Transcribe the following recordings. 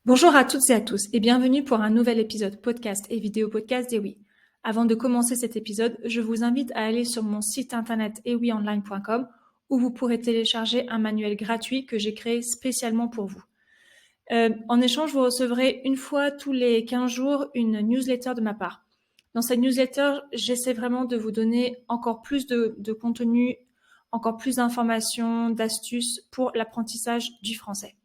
Bonjour à toutes et à tous et bienvenue pour un nouvel épisode podcast et vidéo podcast d'EWI. Avant de commencer cet épisode, je vous invite à aller sur mon site internet ewionline.com où vous pourrez télécharger un manuel gratuit que j'ai créé spécialement pour vous. En échange, vous recevrez une fois tous les 15 jours une newsletter de ma part. Dans cette newsletter, j'essaie vraiment de vous donner encore plus de contenu, encore plus d'informations, d'astuces pour l'apprentissage du français.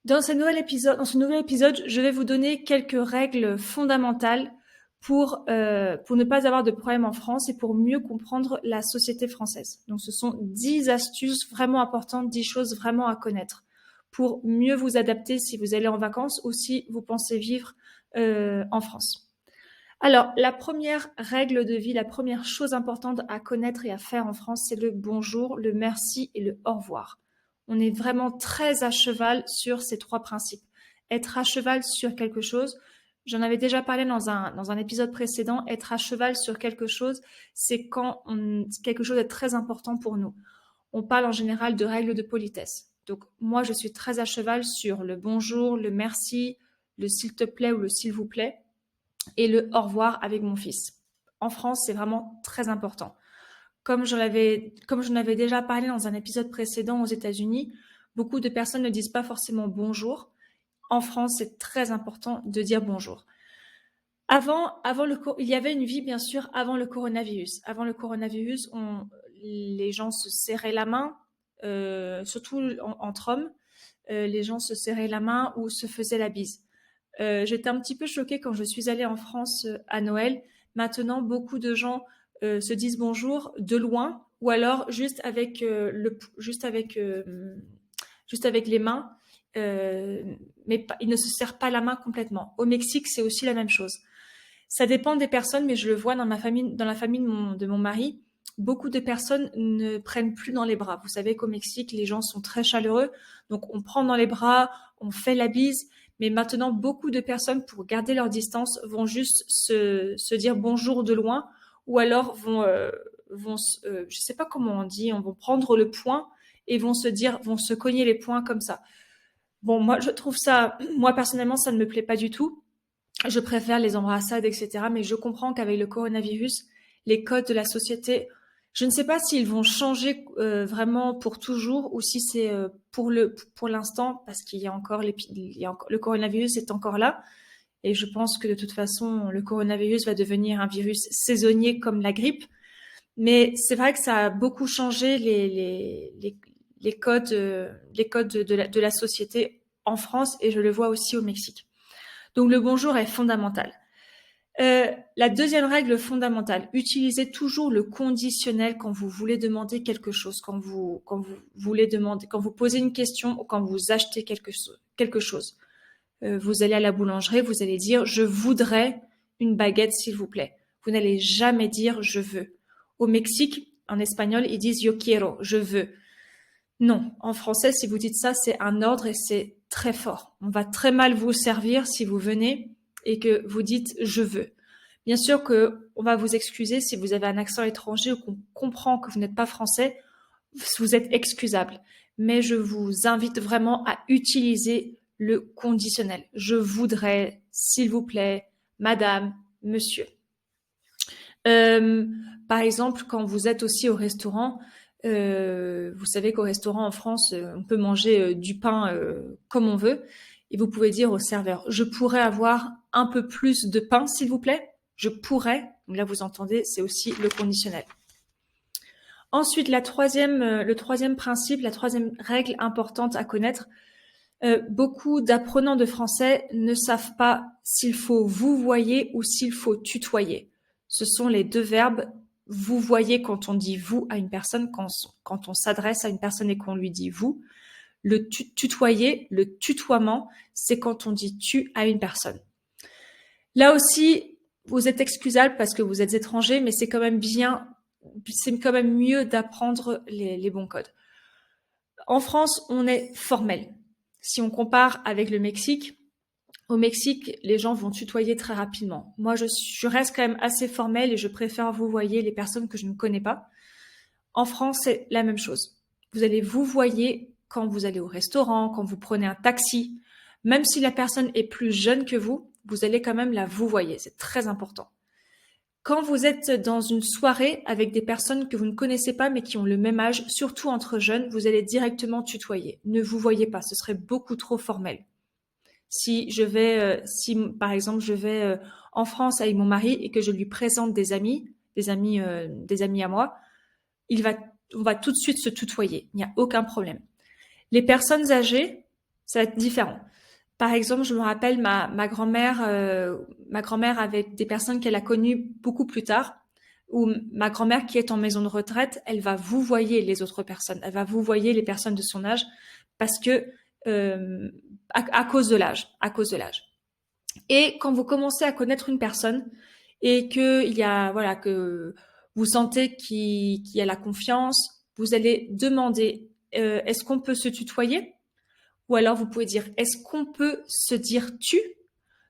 Dans ce nouvel épisode, je vais vous donner quelques règles fondamentales pour ne pas avoir de problème en France et pour mieux comprendre la société française. Donc, ce sont 10 astuces vraiment importantes, 10 choses vraiment à connaître pour mieux vous adapter si vous allez en vacances ou si vous pensez vivre en France. Alors, la première règle de vie, la première chose importante à connaître et à faire en France, c'est le bonjour, le merci et le au revoir. On est vraiment très à cheval sur ces trois principes. Être à cheval sur quelque chose, j'en avais déjà parlé dans un épisode précédent, être à cheval sur quelque chose, c'est quand quelque chose est très important pour nous. On parle en général de règles de politesse. Donc moi, je suis très à cheval sur le bonjour, le merci, le s'il te plaît ou le s'il vous plaît et le au revoir avec mon fils. En France, c'est vraiment très important. Comme j'en avais déjà parlé dans un épisode précédent aux États-Unis, beaucoup de personnes ne disent pas forcément bonjour. En France, c'est très important de dire bonjour. Il y avait une vie, bien sûr, avant le coronavirus. Avant le coronavirus, les gens se serraient la main, surtout entre hommes. Les gens se serraient la main ou se faisaient la bise. J'étais un petit peu choquée quand je suis allée en France à Noël. Maintenant, beaucoup de gens se disent bonjour de loin ou alors juste avec les mains, mais ils ne se serrent pas la main complètement. Au Mexique, c'est aussi la même chose. Ça dépend des personnes, mais je le vois dans la famille de mon mari. Beaucoup de personnes ne prennent plus dans les bras. Vous savez qu'au Mexique, les gens sont très chaleureux, donc on prend dans les bras, on fait la bise. Mais maintenant, beaucoup de personnes, pour garder leur distance, vont juste se dire bonjour de loin, ou alors je sais pas comment on dit, vont prendre le poing et vont se cogner les poings comme ça. Bon, moi personnellement, ça ne me plaît pas du tout. Je préfère les embrassades, etc. Mais je comprends qu'avec le coronavirus, les codes de la société, je ne sais pas s'ils vont changer vraiment pour toujours ou si c'est pour l'instant, parce qu'il y a encore le coronavirus est encore là. Et je pense que de toute façon, le coronavirus va devenir un virus saisonnier comme la grippe. Mais c'est vrai que ça a beaucoup changé les codes, de la société en France et je le vois aussi au Mexique. Donc le bonjour est fondamental. La deuxième règle fondamentale, utilisez toujours le conditionnel quand vous voulez demander quelque chose, quand vous posez une question ou quand vous achetez quelque chose. Vous allez à la boulangerie, vous allez dire je voudrais une baguette s'il vous plaît. Vous n'allez jamais dire je veux. Au Mexique, en espagnol, ils disent yo quiero, je veux. Non, en français, si vous dites ça, c'est un ordre et c'est très fort. On va très mal vous servir si vous venez et que vous dites je veux. Bien sûr que on va vous excuser si vous avez un accent étranger ou qu'on comprend que vous n'êtes pas français, vous êtes excusable. Mais je vous invite vraiment à utiliser le conditionnel. Je voudrais, s'il vous plaît, madame, monsieur. Par exemple, quand vous êtes aussi au restaurant, vous savez qu'au restaurant en France, on peut manger du pain comme on veut. Et vous pouvez dire au serveur, je pourrais avoir un peu plus de pain, s'il vous plaît. Je pourrais. Donc là, vous entendez, c'est aussi le conditionnel. Ensuite, le troisième principe, la troisième règle importante à connaître, beaucoup d'apprenants de français ne savent pas s'il faut vouvoyer ou s'il faut tutoyer. Ce sont les deux verbes. Vous voyez quand on dit vous à une personne, quand on s'adresse à une personne et qu'on lui dit vous. Le tutoyer, le tutoiement, c'est quand on dit tu à une personne. Là aussi, vous êtes excusable parce que vous êtes étranger, mais c'est quand même mieux d'apprendre les bons codes. En France, on est formel. Si on compare avec le Mexique, au Mexique, les gens vont tutoyer très rapidement. Moi, je reste quand même assez formelle et je préfère vouvoyer les personnes que je ne connais pas. En France, c'est la même chose. Vous allez vouvoyer quand vous allez au restaurant, quand vous prenez un taxi. Même si la personne est plus jeune que vous allez quand même la vouvoyer. C'est très important. Quand vous êtes dans une soirée avec des personnes que vous ne connaissez pas mais qui ont le même âge, surtout entre jeunes, vous allez directement tutoyer. Ne vous voyez pas, ce serait beaucoup trop formel. Si par exemple je vais en France avec mon mari et que je lui présente des amis à moi, on va tout de suite se tutoyer. Il n'y a aucun problème. Les personnes âgées, ça va être différent. Par exemple, je me rappelle ma grand-mère avec des personnes qu'elle a connues beaucoup plus tard, ou ma grand-mère qui est en maison de retraite, elle va vouvoyer les autres personnes, elle va vouvoyer les personnes de son âge parce que à cause de l'âge. Et quand vous commencez à connaître une personne et que vous sentez qu'il y a la confiance, vous allez demander est-ce qu'on peut se tutoyer? Ou alors vous pouvez dire est-ce qu'on peut se dire tu?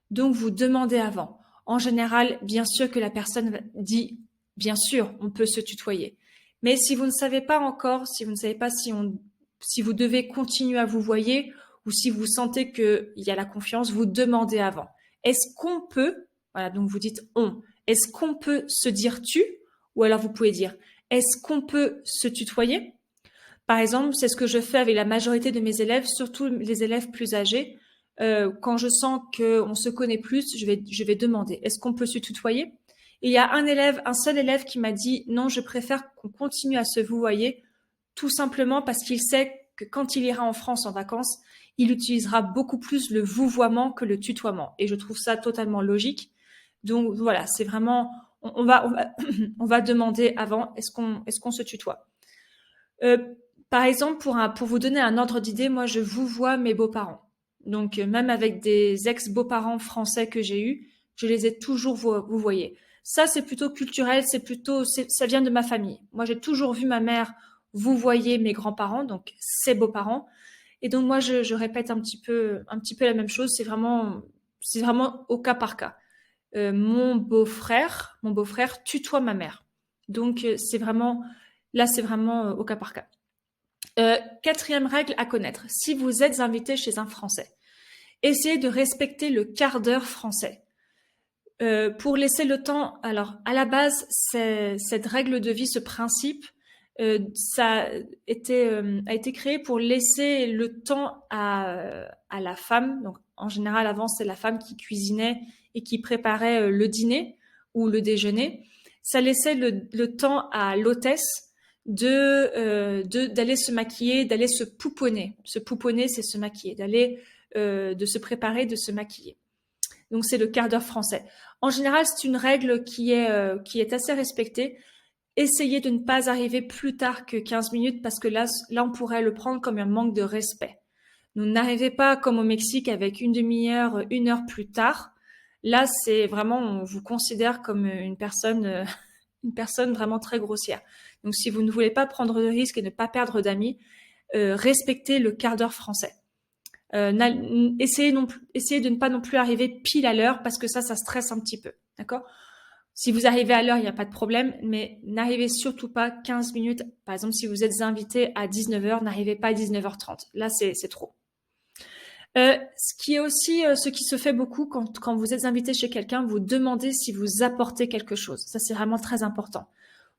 Donc vous demandez avant. En général, bien sûr que la personne dit bien sûr, on peut se tutoyer. Mais si vous ne savez pas encore, si vous ne savez pas si vous devez continuer à vous voyer ou si vous sentez qu'il y a la confiance, vous demandez avant. Est-ce qu'on peut, voilà, donc vous dites on, est-ce qu'on peut se dire tu? Ou alors vous pouvez dire est-ce qu'on peut se tutoyer? Par exemple, c'est ce que je fais avec la majorité de mes élèves, surtout les élèves plus âgés. Quand je sens qu'on se connaît plus, je vais demander est-ce qu'on peut se tutoyer? Et il y a un seul élève qui m'a dit non, je préfère qu'on continue à se vouvoyer, tout simplement parce qu'il sait que quand il ira en France en vacances, il utilisera beaucoup plus le vouvoiement que le tutoiement. Et je trouve ça totalement logique. Donc voilà, c'est vraiment, on va demander avant est-ce qu'on se tutoie. Par exemple, pour vous donner un ordre d'idée, moi je vouvoie mes beaux-parents. Donc même avec des ex-beaux-parents français que j'ai eus, je les ai toujours vouvoyés. Ça c'est plutôt culturel, ça vient de ma famille. Moi j'ai toujours vu ma mère vouvoyer mes grands-parents, donc ses beaux-parents. Et donc moi je répète un petit peu la même chose. C'est vraiment au cas par cas. Mon beau-frère tutoie ma mère. Donc c'est vraiment au cas par cas. Quatrième règle à connaître. Si vous êtes invité chez un Français, essayez de respecter le quart d'heure français. Pour laisser le temps, alors à la base, cette règle de vie, ce principe, ça a été créé pour laisser le temps à la femme. Donc en général, avant, c'est la femme qui cuisinait et qui préparait le dîner ou le déjeuner. Ça laissait le temps à l'hôtesse d'aller se maquiller, d'aller se pouponner. Se pouponner, c'est se maquiller, de se préparer, de se maquiller. Donc c'est le quart d'heure français. En général, c'est une règle qui est assez respectée. Essayez de ne pas arriver plus tard que 15 minutes parce que là, on pourrait le prendre comme un manque de respect. Donc n'arrivez pas comme au Mexique avec une demi-heure, une heure plus tard. Là, c'est vraiment, on vous considère comme une personne vraiment très grossière. Donc si vous ne voulez pas prendre de risques et ne pas perdre d'amis, respectez le quart d'heure français. Essayez de ne pas non plus arriver pile à l'heure parce que ça stresse un petit peu. D'accord? Si vous arrivez à l'heure, il n'y a pas de problème, mais n'arrivez surtout pas 15 minutes. Par exemple, si vous êtes invité à 19h, n'arrivez pas à 19h30. Là, c'est trop. Ce qui se fait beaucoup quand vous êtes invité chez quelqu'un, vous demandez si vous apportez quelque chose. Ça, c'est vraiment très important.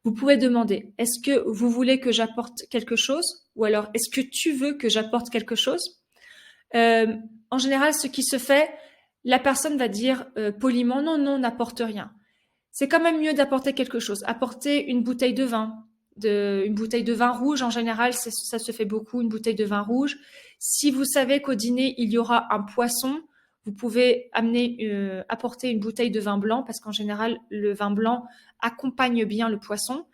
Vous pouvez demander, est-ce que vous voulez que j'apporte quelque chose? Ou alors, est-ce que tu veux que j'apporte quelque chose? En général, ce qui se fait, la personne va dire poliment, non, n'apporte rien. C'est quand même mieux d'apporter quelque chose. Apporter une bouteille de vin, une bouteille de vin rouge, en général, ça se fait beaucoup, une bouteille de vin rouge. Si vous savez qu'au dîner, il y aura un poisson, vous pouvez apporter une bouteille de vin blanc parce qu'en général, le vin blanc accompagne bien le poisson.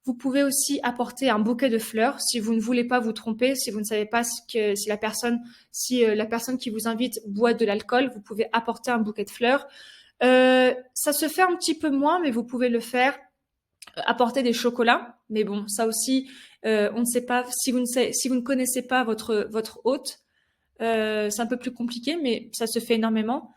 Vous pouvez aussi apporter un bouquet de fleurs si vous ne voulez pas vous tromper, si vous ne savez pas si la personne qui vous invite boit de l'alcool, vous pouvez apporter un bouquet de fleurs. Ça se fait un petit peu moins, mais vous pouvez le faire. Apporter des chocolats, mais bon, ça aussi, on ne sait pas si vous ne connaissez pas votre hôte, c'est un peu plus compliqué, mais ça se fait énormément.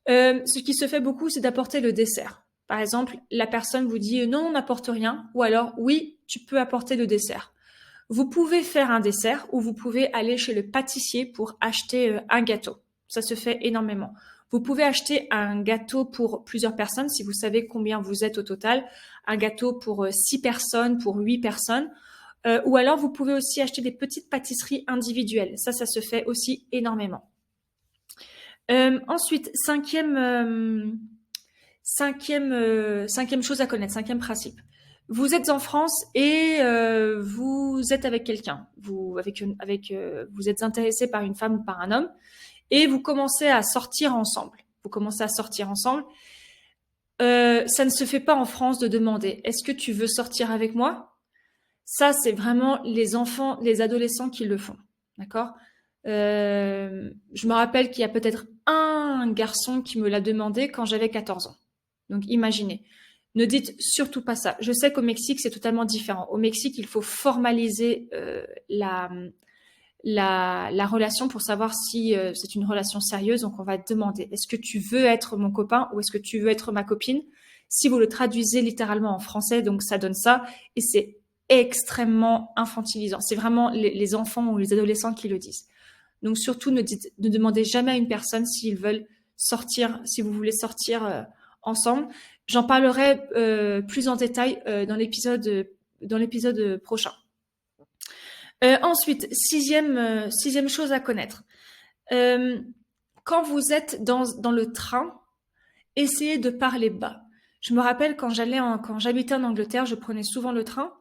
Ce qui se fait beaucoup, c'est d'apporter le dessert. Par exemple, la personne vous dit non, on n'apporte rien, ou alors oui, tu peux apporter le dessert. Vous pouvez faire un dessert ou vous pouvez aller chez le pâtissier pour acheter un gâteau. Ça se fait énormément. Vous pouvez acheter un gâteau pour plusieurs personnes, si vous savez combien vous êtes au total, un gâteau pour 6 personnes, pour 8 personnes, ou alors vous pouvez aussi acheter des petites pâtisseries individuelles. Ça se fait aussi énormément. Ensuite, cinquième chose à connaître, cinquième principe. Vous êtes en France et vous êtes avec quelqu'un. Vous êtes intéressé par une femme ou par un homme et vous commencez à sortir ensemble. Ça ne se fait pas en France de demander est-ce que tu veux sortir avec moi? Ça, c'est vraiment les enfants, les adolescents qui le font. D'accord? Je me rappelle qu'il y a peut-être un garçon qui me l'a demandé quand j'avais 14 ans. Donc imaginez. Ne dites surtout pas ça. Je sais qu'au Mexique, c'est totalement différent. Au Mexique, il faut formaliser la relation pour savoir si c'est une relation sérieuse. Donc, on va te demander, est-ce que tu veux être mon copain ou est-ce que tu veux être ma copine? Si vous le traduisez littéralement en français, donc ça donne ça. Et c'est extrêmement infantilisant. C'est vraiment les enfants ou les adolescents qui le disent. Donc, surtout, ne demandez jamais à une personne s'ils veulent sortir, si vous voulez sortir ensemble. J'en parlerai plus en détail dans l'épisode prochain. Ensuite, sixième chose à connaître. Quand vous êtes dans le train, essayez de parler bas. Je me rappelle quand j'habitais en Angleterre, je prenais souvent le train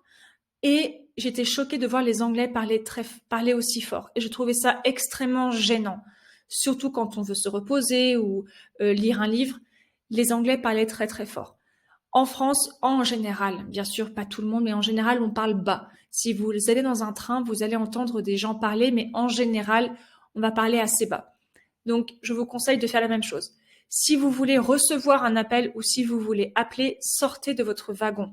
et j'étais choquée de voir les Anglais parler aussi fort. Et je trouvais ça extrêmement gênant, surtout quand on veut se reposer ou lire un livre. Les Anglais parlaient très très fort. En France, en général, bien sûr, pas tout le monde, mais en général, on parle bas. Si vous allez dans un train, vous allez entendre des gens parler, mais en général, on va parler assez bas. Donc, je vous conseille de faire la même chose. Si vous voulez recevoir un appel ou si vous voulez appeler, sortez de votre wagon.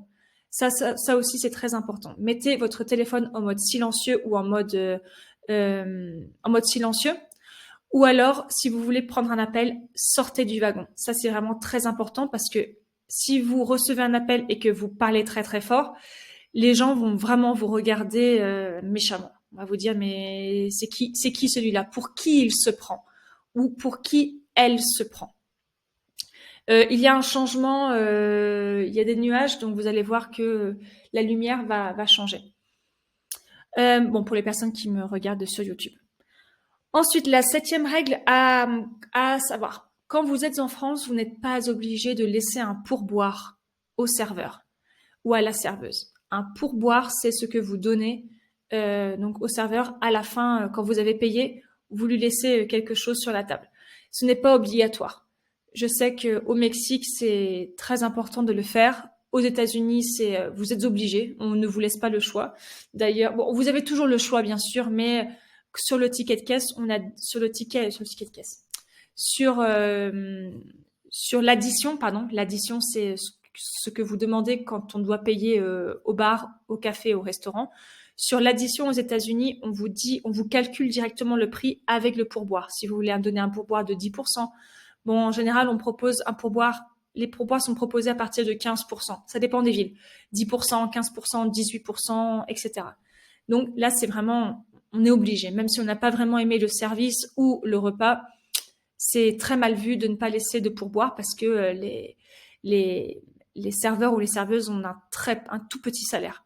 Ça aussi, c'est très important. Mettez votre téléphone en mode silencieux ou en mode silencieux. Ou alors, si vous voulez prendre un appel, sortez du wagon. Ça, c'est vraiment très important parce que si vous recevez un appel et que vous parlez très très fort, les gens vont vraiment vous regarder méchamment. On va vous dire mais c'est qui celui-là? Pour qui il se prend? Ou pour qui elle se prend? Il y a un changement, il y a des nuages, donc vous allez voir que la lumière va changer. Bon, pour les personnes qui me regardent sur YouTube. Ensuite, la 7e règle à savoir. Quand vous êtes en France, vous n'êtes pas obligé de laisser un pourboire au serveur ou à la serveuse. Un pourboire, c'est ce que vous donnez donc au serveur à la fin, quand vous avez payé, vous lui laissez quelque chose sur la table. Ce n'est pas obligatoire. Je sais qu'au Mexique, c'est très important de le faire. Aux États-Unis, vous êtes obligé. On ne vous laisse pas le choix. D'ailleurs, bon, vous avez toujours le choix, bien sûr, mais sur le ticket de caisse, sur l'addition, pardon. L'addition, c'est ce que vous demandez quand on doit payer au bar, au café, au restaurant. Sur l'addition aux États-Unis, on vous calcule directement le prix avec le pourboire. Si vous voulez donner un pourboire de 10%, bon, en général, on propose un pourboire. Les pourboires sont proposés à partir de 15%. Ça dépend des villes. 10%, 15%, 18%, etc. Donc là, c'est vraiment, on est obligé. Même si on n'a pas vraiment aimé le service ou le repas, c'est très mal vu de ne pas laisser de pourboire parce que les serveurs ou les serveuses ont un tout petit salaire.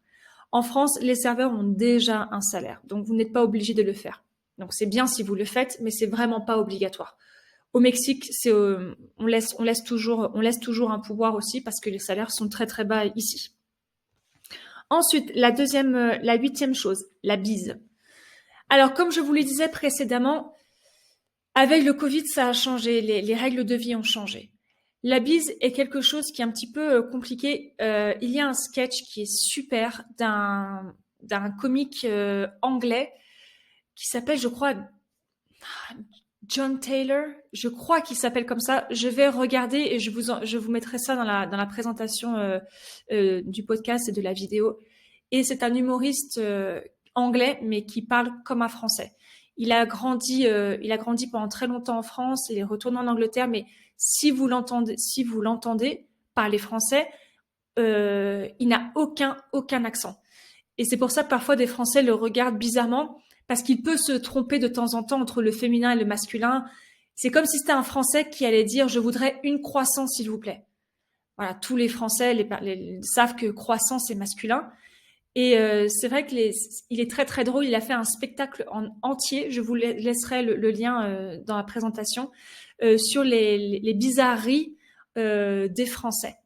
En France, les serveurs ont déjà un salaire, donc vous n'êtes pas obligé de le faire. Donc c'est bien si vous le faites, mais c'est vraiment pas obligatoire. Au Mexique, on laisse toujours un pourboire aussi parce que les salaires sont très très bas ici. Ensuite, la 8e chose, la bise. Alors, comme je vous le disais précédemment, avec le Covid, ça a changé, les règles de vie ont changé. La bise est quelque chose qui est un petit peu compliqué. Il y a un sketch qui est super d'un comique anglais qui s'appelle, je crois, John Taylor. Je crois qu'il s'appelle comme ça. Je vais regarder et je vous mettrai ça dans la présentation du podcast et de la vidéo. Et c'est un humoriste anglais, mais qui parle comme un Français. Il a grandi pendant très longtemps en France. Il est retourné en Angleterre, mais si vous l'entendez parler français, il n'a aucun accent. Et c'est pour ça que parfois des Français le regardent bizarrement parce qu'il peut se tromper de temps en temps entre le féminin et le masculin. C'est comme si c'était un Français qui allait dire « je voudrais une croissant, s'il vous plaît ». Voilà, tous les Français savent que croissant, c'est masculin. Et c'est vrai il est très très drôle. Il a fait un spectacle en entier. Je vous laisserai le lien dans la présentation sur les bizarreries des Français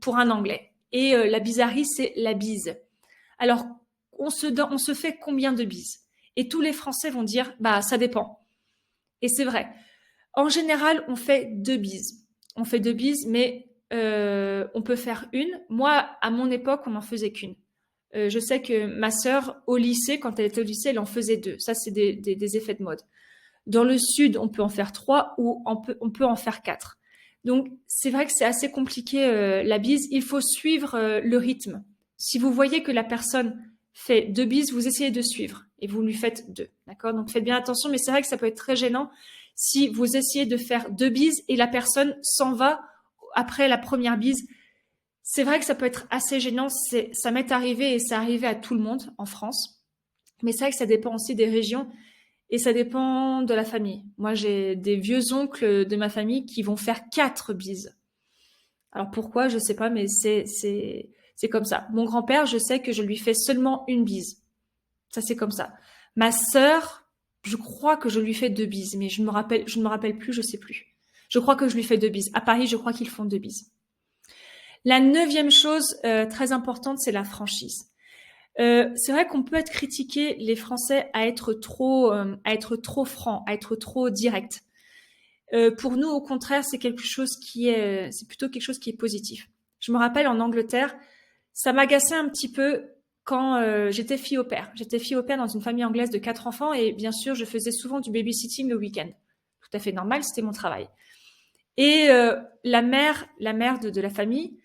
pour un Anglais. Et la bizarrerie, c'est la bise. Alors, on se fait combien de bises? Et tous les Français vont dire, bah ça dépend. Et c'est vrai. En général, on fait 2 bises. On fait 2 bises, mais on peut faire une. Moi, à mon époque, on n'en faisait qu'une. Je sais que ma sœur, au lycée, quand elle était au lycée, elle en faisait 2. Ça, c'est des effets de mode. Dans le sud, on peut en faire 3 ou on peut en faire 4. Donc, c'est vrai que c'est assez compliqué la bise. Il faut suivre le rythme. Si vous voyez que la personne fait 2 bises, vous essayez de suivre et vous lui faites 2. D'accord? Donc, faites bien attention, mais c'est vrai que ça peut être très gênant si vous essayez de faire 2 bises et la personne s'en va après la première bise. C'est vrai que ça peut être assez gênant. Ça m'est arrivé et ça arrivé à tout le monde en France. Mais c'est vrai que ça dépend aussi des régions et ça dépend de la famille. Moi, j'ai des vieux oncles de ma famille qui vont faire 4 bises. Alors pourquoi, je sais pas, mais c'est comme ça. Mon grand-père, je sais que je lui fais seulement une bise. Ça, c'est comme ça. Ma sœur, je crois que je lui fais 2 bises, mais je ne me rappelle plus, je sais plus. Je crois que je lui fais 2 bises. À Paris, je crois qu'ils font 2 bises. La 9e chose très importante, c'est la franchise. C'est vrai qu'on peut être critiqué, les Français, à être trop franc, à être trop direct. Pour nous, au contraire, c'est plutôt quelque chose qui est positif. Je me rappelle en Angleterre, ça m'agaçait un petit peu quand j'étais fille au père. J'étais fille au père dans une famille anglaise de 4 enfants et bien sûr, je faisais souvent du babysitting le week-end. Tout à fait normal, c'était mon travail. Et la mère de la famille,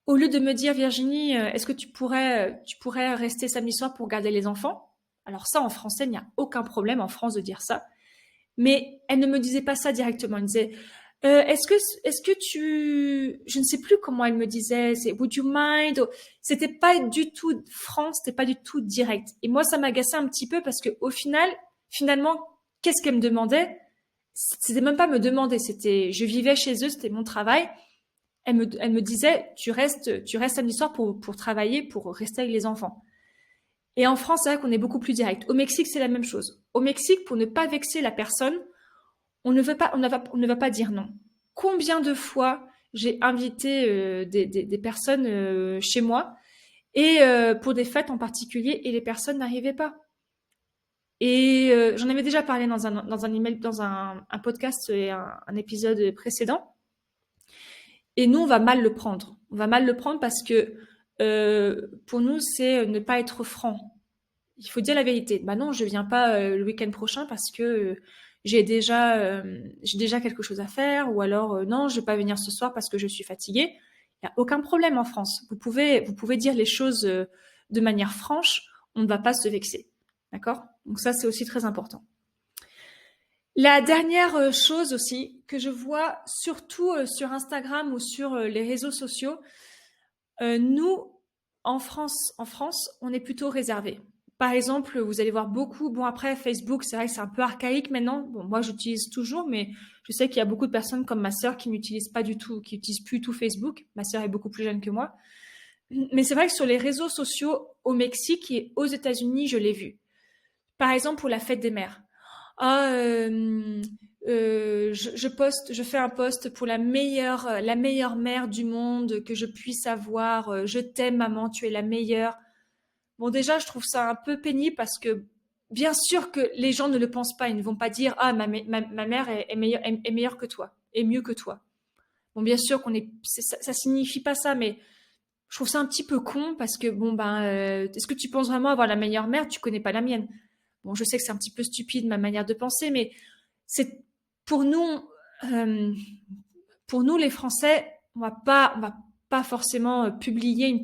au lieu de me dire Virginie, est-ce que tu pourrais rester samedi soir pour garder les enfants? Alors ça, en français, il n'y a aucun problème en France de dire ça. Mais elle ne me disait pas ça directement. Elle me disait, est-ce que je ne sais plus comment elle me disait, c'est would you mind? C'était pas du tout franc, c'était pas du tout direct. Et moi, ça m'agaçait un petit peu parce que au finalement, qu'est-ce qu'elle me demandait? C'était même pas me demander, je vivais chez eux, c'était mon travail. Elle me disait, tu restes samedi soir pour travailler, pour rester avec les enfants. Et en France, c'est vrai qu'on est beaucoup plus direct. Au Mexique, c'est la même chose. Au Mexique, pour ne pas vexer la personne, on ne va pas dire non. Combien de fois j'ai invité des personnes chez moi et pour des fêtes en particulier et les personnes n'arrivaient pas. Et j'en avais déjà parlé dans un email, dans un podcast et un épisode précédent. Et nous, on va mal le prendre. On va mal le prendre parce que pour nous, c'est ne pas être franc. Il faut dire la vérité. Bah non, je viens pas le week-end prochain parce que j'ai déjà quelque chose à faire, ou alors non, je vais pas venir ce soir parce que je suis fatiguée. Il n'y a aucun problème en France. Vous pouvez dire les choses de manière franche. On ne va pas se vexer. D'accord? Donc ça, c'est aussi très important. La dernière chose aussi que je vois surtout sur Instagram ou sur les réseaux sociaux, nous, en France, on est plutôt réservé. Par exemple, vous allez voir beaucoup, bon après Facebook, c'est vrai que c'est un peu archaïque maintenant. Bon, moi j'utilise toujours, mais je sais qu'il y a beaucoup de personnes comme ma sœur qui n'utilisent pas du tout, qui n'utilisent plus tout Facebook. Ma sœur est beaucoup plus jeune que moi. Mais c'est vrai que sur les réseaux sociaux au Mexique et aux États-Unis, je l'ai vu. Par exemple, pour la fête des mères. Ah, je fais un post pour la meilleure mère du monde que je puisse avoir. Je t'aime, maman, tu es la meilleure. Bon, déjà, je trouve ça un peu pénible parce que bien sûr que les gens ne le pensent pas. Ils ne vont pas dire ah ma mère est meilleure que toi, est mieux que toi. Bon, bien sûr ça signifie pas ça, mais je trouve ça un petit peu con parce que bon ben est-ce que tu penses vraiment avoir la meilleure mère? Tu connais pas la mienne. Bon, je sais que c'est un petit peu stupide ma manière de penser, mais c'est pour nous, les Français, on va pas forcément publier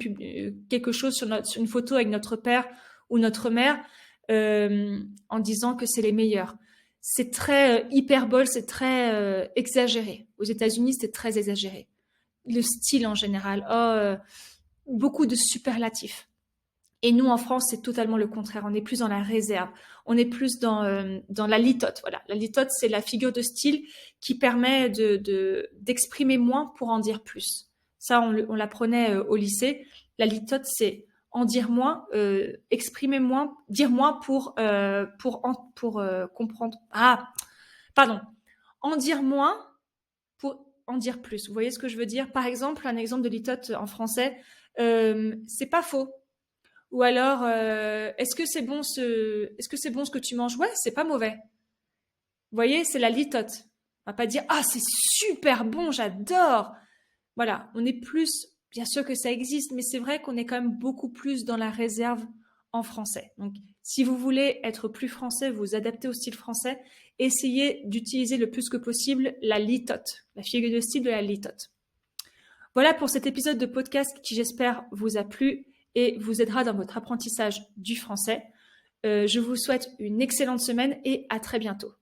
quelque chose sur une photo avec notre père ou notre mère en disant que c'est les meilleurs. C'est très hyperbole, c'est très exagéré. Aux États-Unis, c'est très exagéré. Le style en général, beaucoup de superlatifs. Et nous, en France, c'est totalement le contraire. On est plus dans la réserve. On est plus dans la litote. Voilà. La litote, c'est la figure de style qui permet d'exprimer moins pour en dire plus. Ça, on l'apprenait au lycée. La litote, c'est en dire moins, exprimer moins, dire moins pour comprendre. Ah, pardon. En dire moins pour en dire plus. Vous voyez ce que je veux dire? Par exemple, un exemple de litote en français, c'est pas faux. Ou alors, est-ce que c'est bon ce que tu manges? Ouais, c'est pas mauvais. Vous voyez, c'est la litote. On va pas dire ah c'est super bon, j'adore. Voilà, on est plus, bien sûr que ça existe, mais c'est vrai qu'on est quand même beaucoup plus dans la réserve en français. Donc, si vous voulez être plus français, vous adapter au style français, essayez d'utiliser le plus que possible la litote, la figure de style de la litote. Voilà pour cet épisode de podcast qui, j'espère, vous a plu et vous aidera dans votre apprentissage du français. Je vous souhaite une excellente semaine et à très bientôt.